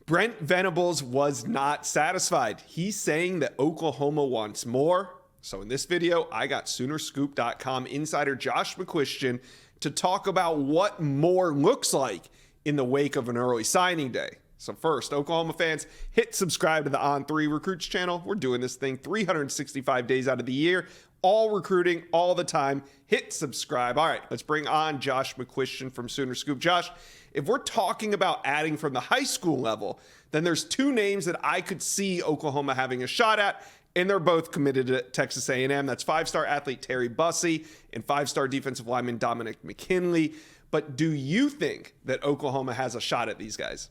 Brent Venables was not satisfied. He's saying that Oklahoma wants more. So in this video, I got Soonerscoop.com insider Josh McCuistion to talk about what more looks like in the wake of an early signing day. So first, Oklahoma fans, hit subscribe to the On3 Recruits channel. We're doing this thing 365 days out of the year, all recruiting, all the time. Hit subscribe. All right, let's bring on Josh McCuistion from Sooner Scoop. Josh, if we're talking about adding from the high school level, then there's two names that I could see Oklahoma having a shot at, and they're both committed to Texas A&M. That's five-star athlete Terry Bussey and five-star defensive lineman Dominic McKinley. But do you think that Oklahoma has a shot at these guys?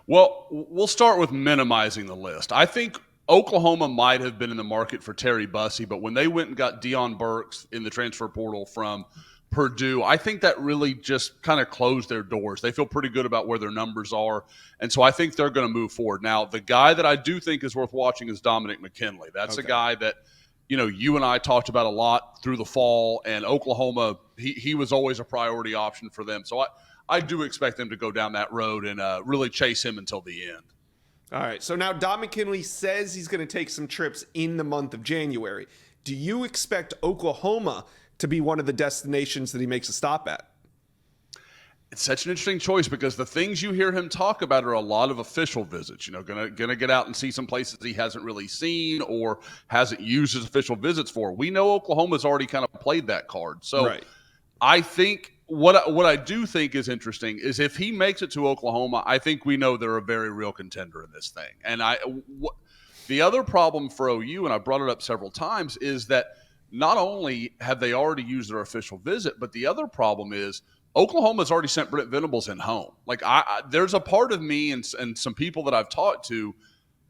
Well, we'll start with minimizing the list. I think Oklahoma might have been in the market for Terry Bussey, but when they went and got Deion Burks in the transfer portal from Purdue, I think that really just kind of closed their doors. They feel pretty good about where their numbers are, and so I think they're going to move forward. Now, the guy that I do think is worth watching is Dominic McKinley. That's a guy that, you and I talked about a lot through the fall, and Oklahoma, he was always a priority option for them. So I do expect them to go down that road and really chase him until the end. All right, so now Dom McKinley says he's going to take some trips in the month of January. Do you expect Oklahoma to be one of the destinations that he makes a stop at? It's such an interesting choice because the things you hear him talk about are a lot of official visits. Gonna get out and see some places he hasn't really seen or hasn't used his official visits for. We know Oklahoma's already kind of played that card. So right. I think what I do think is interesting is if he makes it to Oklahoma, I think we know they're a very real contender in this thing. And the other problem for OU, and I brought it up several times, is that not only have they already used their official visit, but the other problem is Oklahoma's already sent Brent Venables in home. Like there's a part of me and some people that I've talked to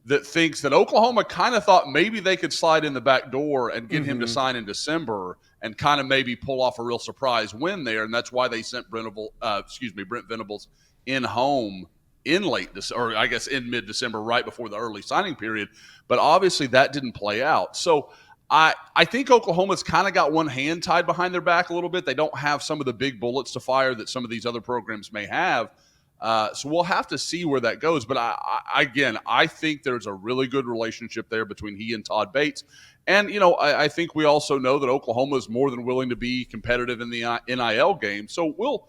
that thinks that Oklahoma kind of thought maybe they could slide in the back door and get him to sign in December and kind of maybe pull off a real surprise win there. And that's why they sent Brent Venables in home in late December, or I guess in mid-December, right before the early signing period. But obviously that didn't play out. So I think Oklahoma's kind of got one hand tied behind their back a little bit. They don't have some of the big bullets to fire that some of these other programs may have. So we'll have to see where that goes. But I think there's a really good relationship there between he and Todd Bates. And, I think we also know that Oklahoma is more than willing to be competitive in the NIL game. So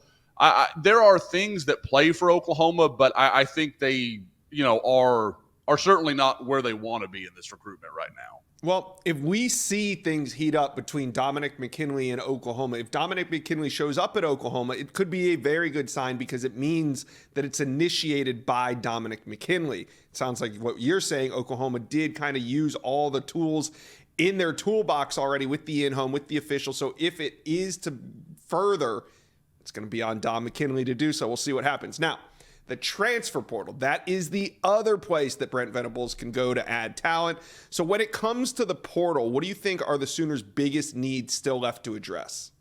there are things that play for Oklahoma, but I think they, are certainly not where they want to be in this recruitment right now. Well, if we see things heat up between Dominic McKinley and Oklahoma, if Dominic McKinley shows up at Oklahoma, it could be a very good sign because it means that it's initiated by Dominic McKinley. It sounds like what you're saying, Oklahoma did kind of use all the tools in their toolbox already with the in-home, with the official. So if it is to further, it's going to be on Dom McKinley to do so. We'll see what happens. Now, the transfer portal, that is the other place that Brent Venables can go to add talent. So when it comes to the portal, what do you think are the Sooners' biggest needs still left to address?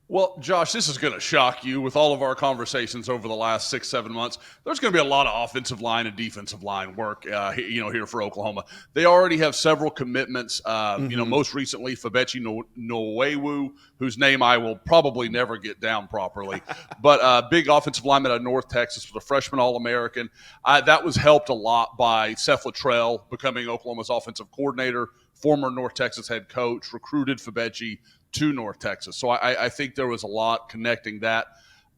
Well, Josh, this is going to shock you with all of our conversations over the last 6-7 months. There's going to be a lot of offensive line and defensive line work, here for Oklahoma. They already have several commitments. Most recently, Febechi Nwewu, whose name I will probably never get down properly, but big offensive lineman out of North Texas, was a freshman All-American. That was helped a lot by Seth Luttrell becoming Oklahoma's offensive coordinator, former North Texas head coach, recruited Febechi to North Texas. So I think there was a lot connecting that.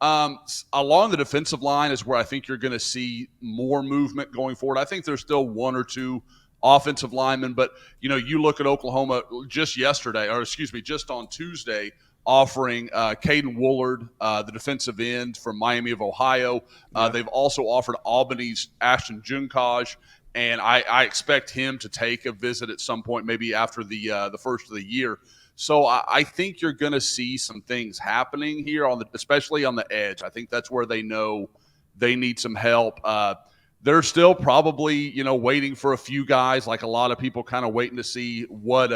Along the defensive line is where I think you're going to see more movement going forward. I think there's still one or two offensive linemen, but, you look at Oklahoma just on Tuesday, offering Caden Woolard, the defensive end from Miami of Ohio. They've also offered Albany's Ashton Junkaj, and I expect him to take a visit at some point, maybe after the first of the year. So I think you're going to see some things happening here, especially on the edge. I think that's where they know they need some help. They're still probably, waiting for a few guys, like a lot of people kind of waiting to see what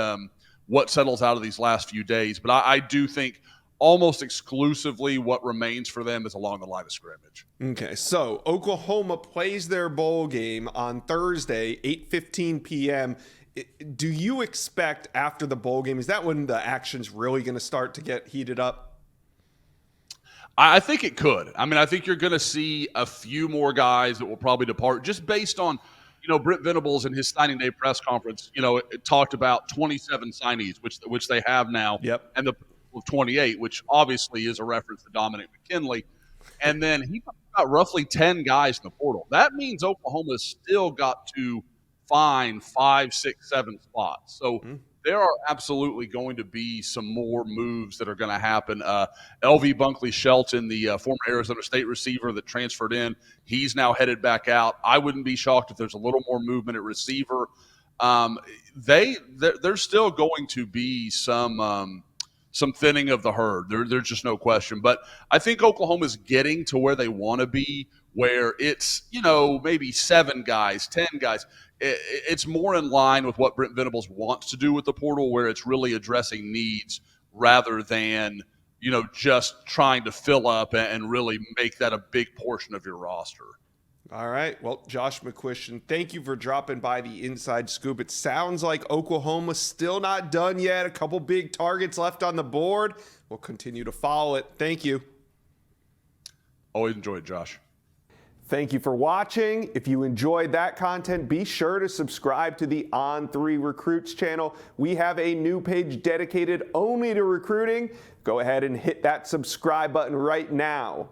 settles out of these last few days. But I do think almost exclusively what remains for them is along the line of scrimmage. Okay, so Oklahoma plays their bowl game on Thursday, 8:15 p.m., do you expect after the bowl game, is that when the action's really going to start to get heated up? I think it could. I mean, I think you're going to see a few more guys that will probably depart just based on, Brent Venables in his signing day press conference, it talked about 27 signees, which they have now, Yep. and the 28, which obviously is a reference to Dominic McKinley. And then he talked about roughly 10 guys in the portal. That means Oklahoma's still got to find 5, 6, 7 spots. So there are absolutely going to be some more moves that are going to happen. LV Bunkley Shelton, the former Arizona State receiver that transferred in, he's now headed back out. I wouldn't be shocked if there's a little more movement at receiver. There's still going to be some thinning of the herd. There's just no question. But I think Oklahoma's getting to where they want to be, where it's, maybe 7 guys, 10 guys. It's more in line with what Brent Venables wants to do with the portal, where it's really addressing needs rather than, just trying to fill up and really make that a big portion of your roster. All right. Well, Josh McCuistion, thank you for dropping by the Inside Scoop. It sounds like Oklahoma's still not done yet. A couple big targets left on the board. We'll continue to follow it. Thank you. Always enjoy it, Josh. Thank you for watching. If you enjoyed that content, be sure to subscribe to the On3 Recruits channel. We have a new page dedicated only to recruiting. Go ahead and hit that subscribe button right now.